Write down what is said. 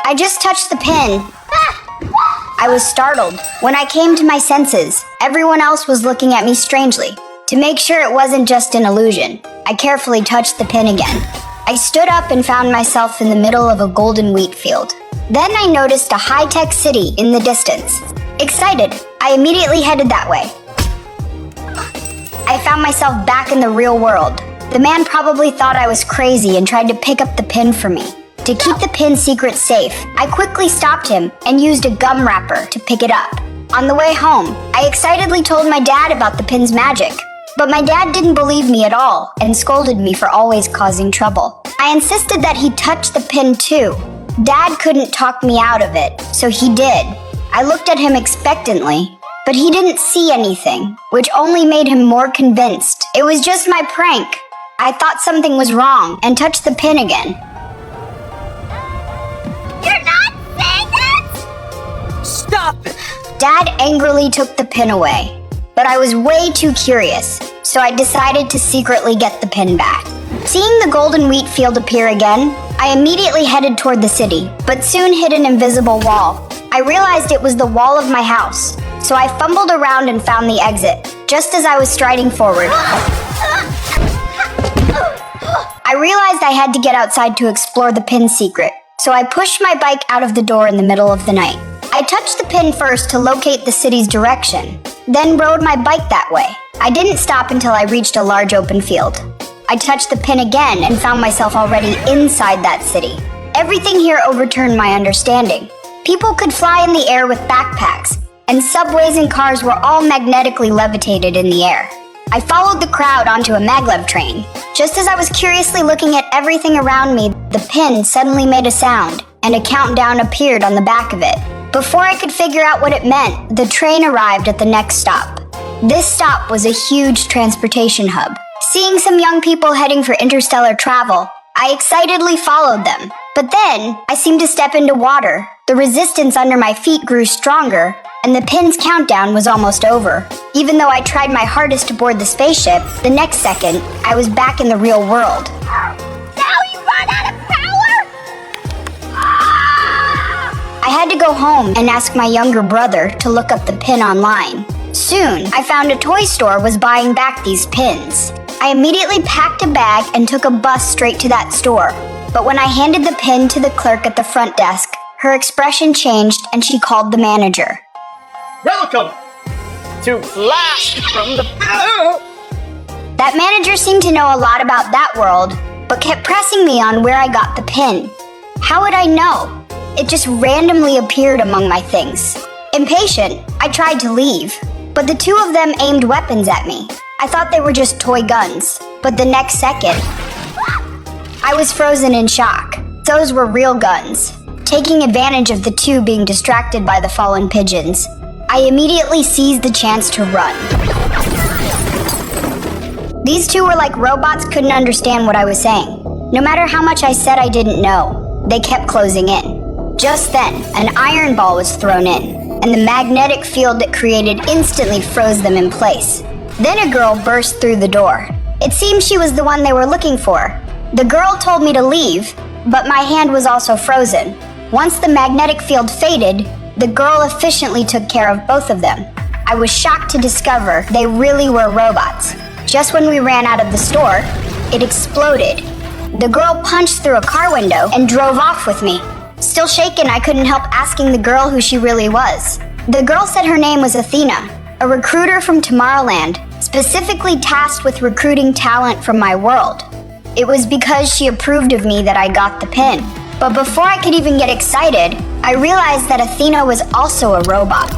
I just touched the pin. I was startled. When I came to my senses, everyone else was looking at me strangely. To make sure it wasn't just an illusion, I carefully touched the pin again. I stood up and found myself in the middle of a golden wheat field. Then I noticed a high-tech city in the distance. Excited, I immediately headed that way. I found myself back in the real world. The man probably thought I was crazy and tried to pick up the pin for me. To keep the pin secret safe, I quickly stopped him and used a gum wrapper to pick it up. On the way home, I excitedly told my dad about the pin's magic. But my dad didn't believe me at all and scolded me for always causing trouble. I insisted that he touch the pin too. Dad couldn't talk me out of it, so he did. I looked at him expectantly, but he didn't see anything, which only made him more convinced. It was just my prank. I thought something was wrong and touched the pin again. You're not saying it! Stop it! Dad angrily took the pin away, but I was way too curious, so I decided to secretly get the pin back. Seeing the golden wheat field appear again, I immediately headed toward the city, but soon hit an invisible wall. I realized it was the wall of my house, so I fumbled around and found the exit, just as I was striding forward. I realized I had to get outside to explore the pin secret, so I pushed my bike out of the door in the middle of the night. I touched the pin first to locate the city's direction, then rode my bike that way. I didn't stop until I reached a large open field. I touched the pin again and found myself already inside that city. Everything here overturned my understanding. People could fly in the air with backpacks, and subways and cars were all magnetically levitated in the air. I followed the crowd onto a maglev train. Just as I was curiously looking at everything around me, the pin suddenly made a sound, and a countdown appeared on the back of it. Before I could figure out what it meant, the train arrived at the next stop. This stop was a huge transportation hub. Seeing some young people heading for interstellar travel, I excitedly followed them. But then, I seemed to step into water. The resistance under my feet grew stronger, and the pin's countdown was almost over. Even though I tried my hardest to board the spaceship, the next second, I was back in the real world. Now you run out of power? I had to go home and ask my younger brother to look up the pin online. Soon, I found a toy store was buying back these pins. I immediately packed a bag and took a bus straight to that store. But when I handed the pin to the clerk at the front desk, her expression changed and she called the manager. Welcome to Flash from the... That manager seemed to know a lot about that world, but kept pressing me on where I got the pin. How would I know? It just randomly appeared among my things. Impatient, I tried to leave, but the two of them aimed weapons at me. I thought they were just toy guns, but the next second, I was frozen in shock. Those were real guns. Taking advantage of the two being distracted by the fallen pigeons, I immediately seized the chance to run. These two were like robots, couldn't understand what I was saying. No matter how much I said I didn't know, they kept closing in. Just then, an iron ball was thrown in, and the magnetic field it created instantly froze them in place. Then a girl burst through the door. It seemed she was the one they were looking for. The girl told me to leave, but my hand was also frozen. Once the magnetic field faded, the girl efficiently took care of both of them. I was shocked to discover they really were robots. Just when we ran out of the store, it exploded. The girl punched through a car window and drove off with me. Still shaken, I couldn't help asking the girl who she really was. The girl said her name was Athena, a recruiter from Tomorrowland, specifically tasked with recruiting talent from my world. It was because she approved of me that I got the pin. But before I could even get excited, I realized that Athena was also a robot.